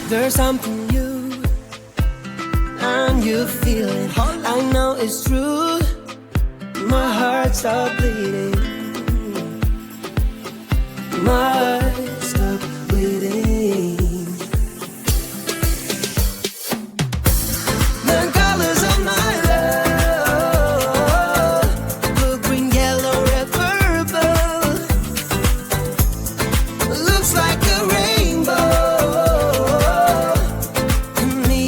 There's something new, and you feel it. I know it's true. My heart stopped bleeding. My heart stopped bleeding. The colors of my love, blue, green, yellow, red, purple. Looks like a rainbow. Me,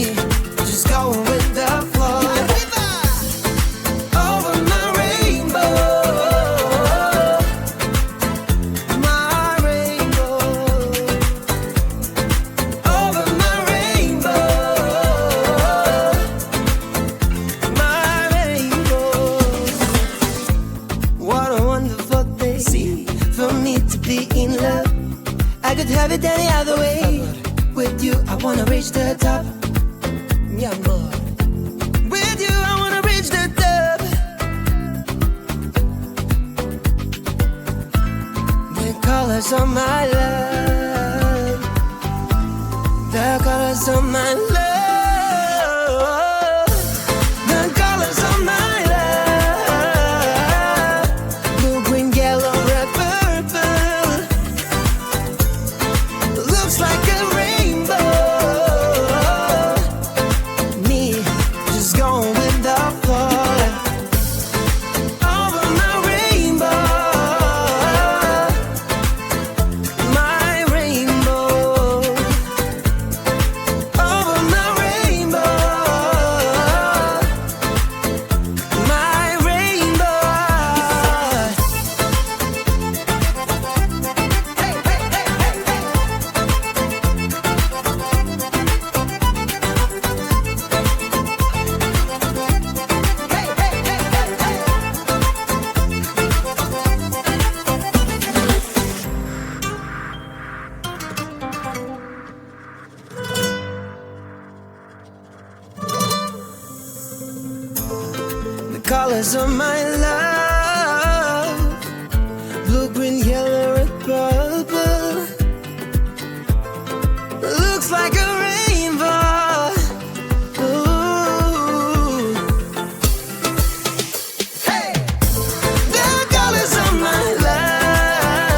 just going with the flow. Over my rainbow, my rainbow. Over my rainbow, my rainbow. What a wonderful thing for me to be in love. I could have it any other way. With you, I wanna reach the top. Mi amor. With you, I wanna reach the top. The colors of my love. The colors of my love. The colors of my love. Blue, green, yellow, red, purple. Looks like a rainbow. Me, just going with the flow. Over my rainbow, my rainbow. Over my rainbow, my rainbow. Hey, hey, hey, hey, hey. The colors of my love, blue, green, yellow, red, purple. Looks like a rainbow. Ooh. Hey! The colors of my love,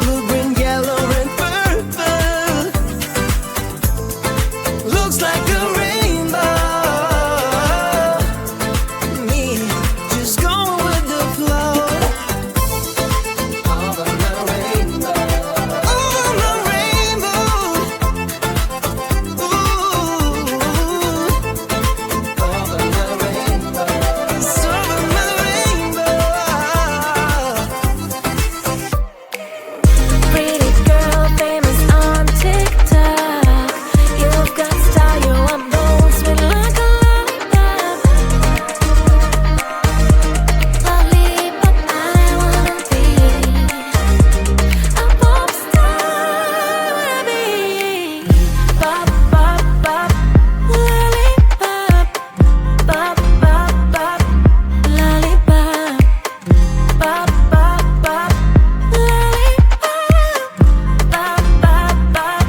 blue, green, yellow, red, purple. Looks like a rainbow. Me, just going with the flow. Over my rainbow, over my rainbow. Ooh, over my rainbow, it's over my rainbow. Pretty girl, famous on TikTok. You've got style, you are bold, sweet like a lollipop. Lollipop, I wanna be a pop star, wanna be. Pop, pop, pop, lollipop. Pop, pop, pop, lollipop. Pop, pop, pop, lollipop. Pop, pop, pop,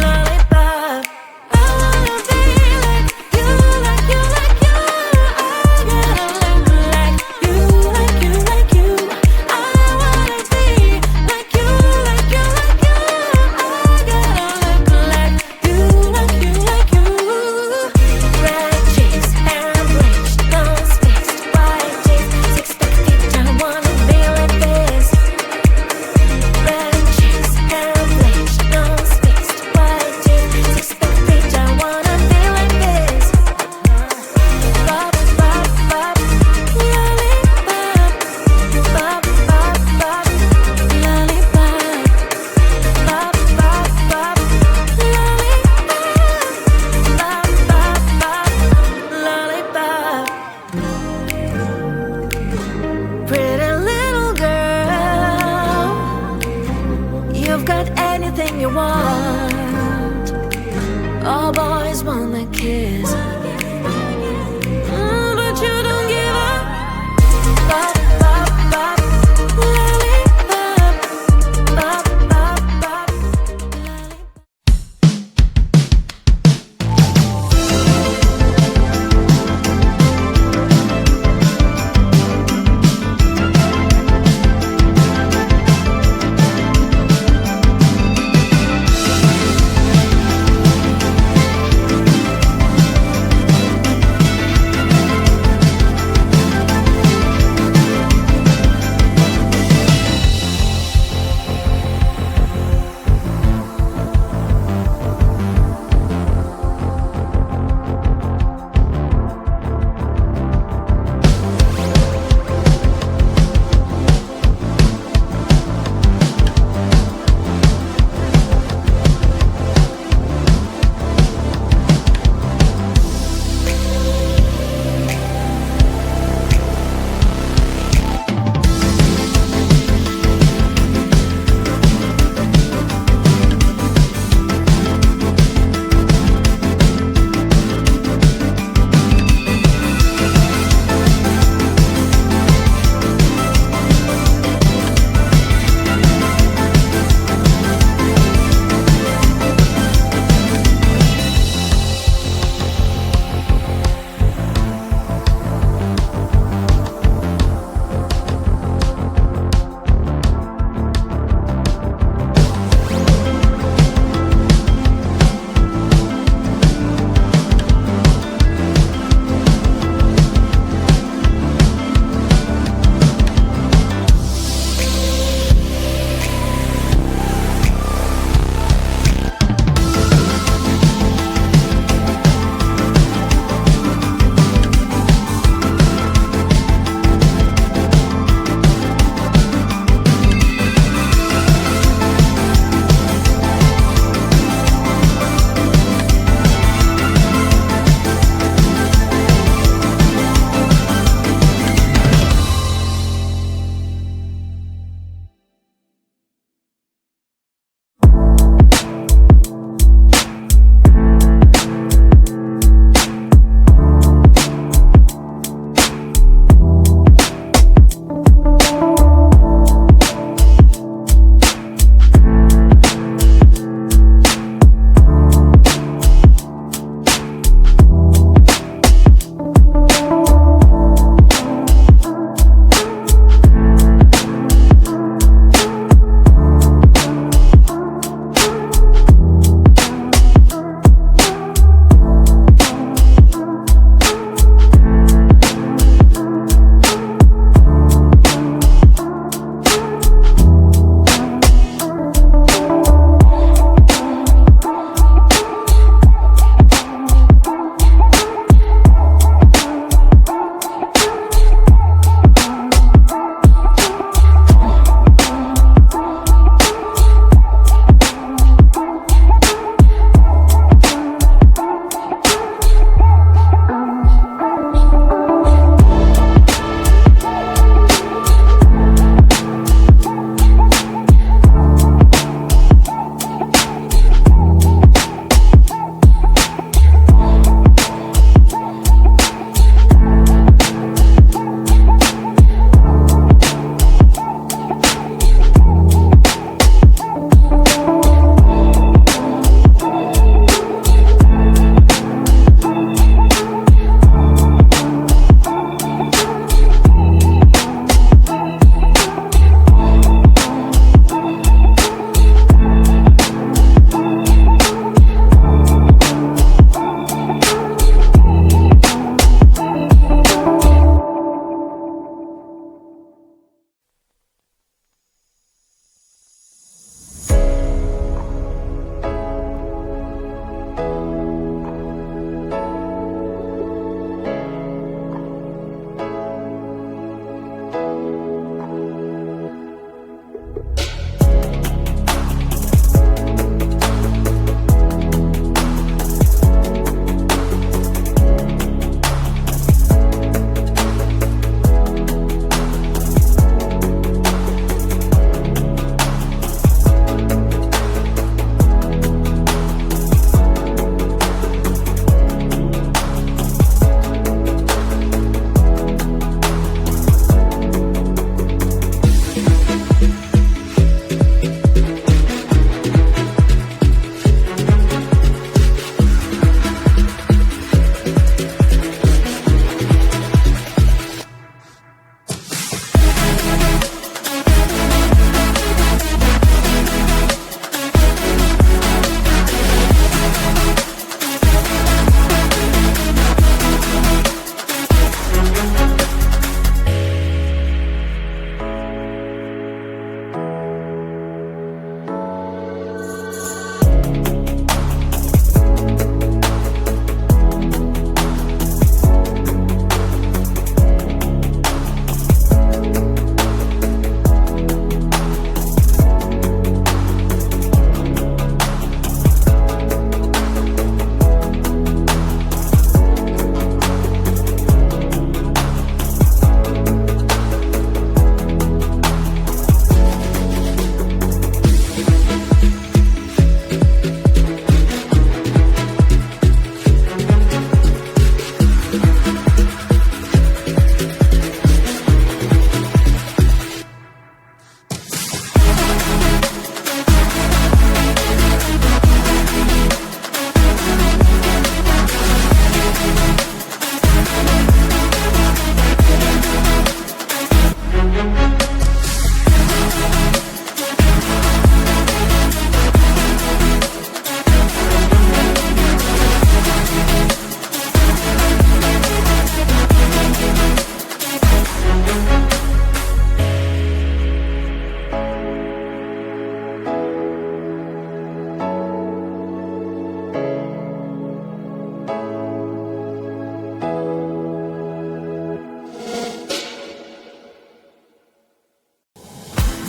lollipop. I wanna be like you, like you, like you. I gotta look like you, like you, like you. I wanna be like you, like you, like you. I gotta look like you, like you, like you. Red cheeks, hair bleached, nose fixed, white teeth, 6 feet. I wanna be like this. Red cheeks, hair bleached, nose fixed, white teeth, 6 feet. I wanna be like this. Pop, pop, pop, lollipop. Pop, pop, pop, lollipop. Pop, pop, pop, lollipop. Pop, pop, pop, lollipop. Pretty little girl, you've got anything you want. All boys wanna kiss, but you don't give up. Pop, pop, pop, lollipop. Pop, pop, pop, lollipop.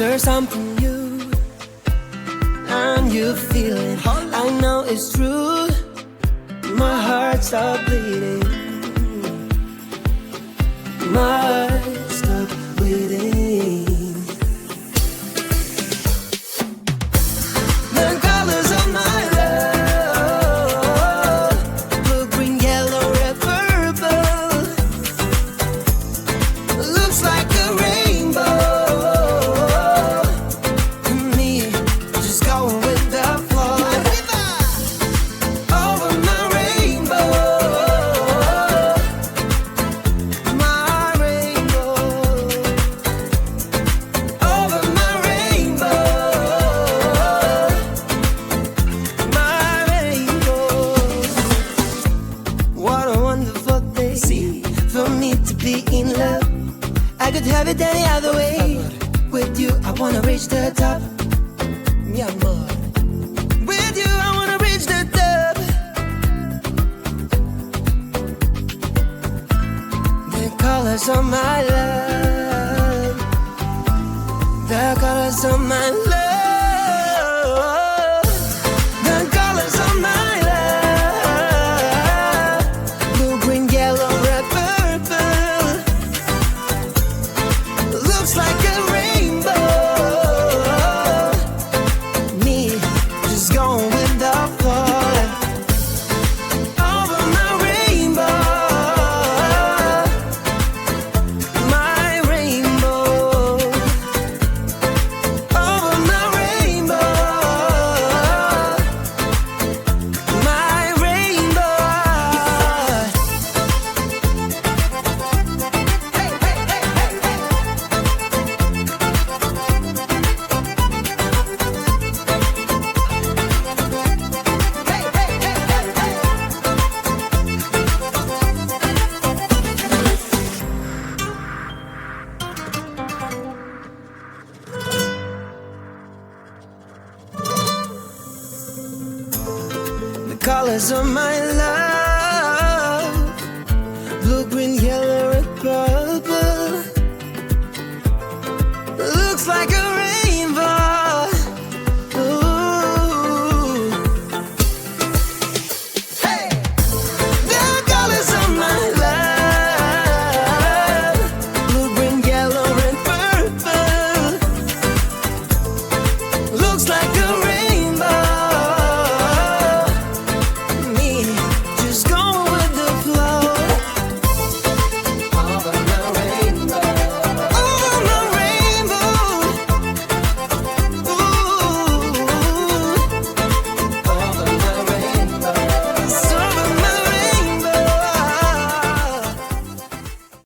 There's something new, and you feel it. I know it's true. My heart stopped bleeding. My heart stopped bleeding. The colors of my love, blue, green, yellow, red, purple. Looks like a rainbow. And me, just going with the flow. Over my rainbow. My rainbow. Over my rainbow. My rainbow. What a wonderful day for me to be in love. I could have it any other way. With you, I wanna reach the top. Mi amor. With you, I wanna reach the top. The colors of my love. The colors of my love. The colors of my love. Blue, green, yellow, red, purple. Looks like a rainbow. Me, just going with the flow. Over my rainbow. My rainbow. Over my rainbow. My rainbow. Hey, hey, hey, hey, hey. The colors of my love.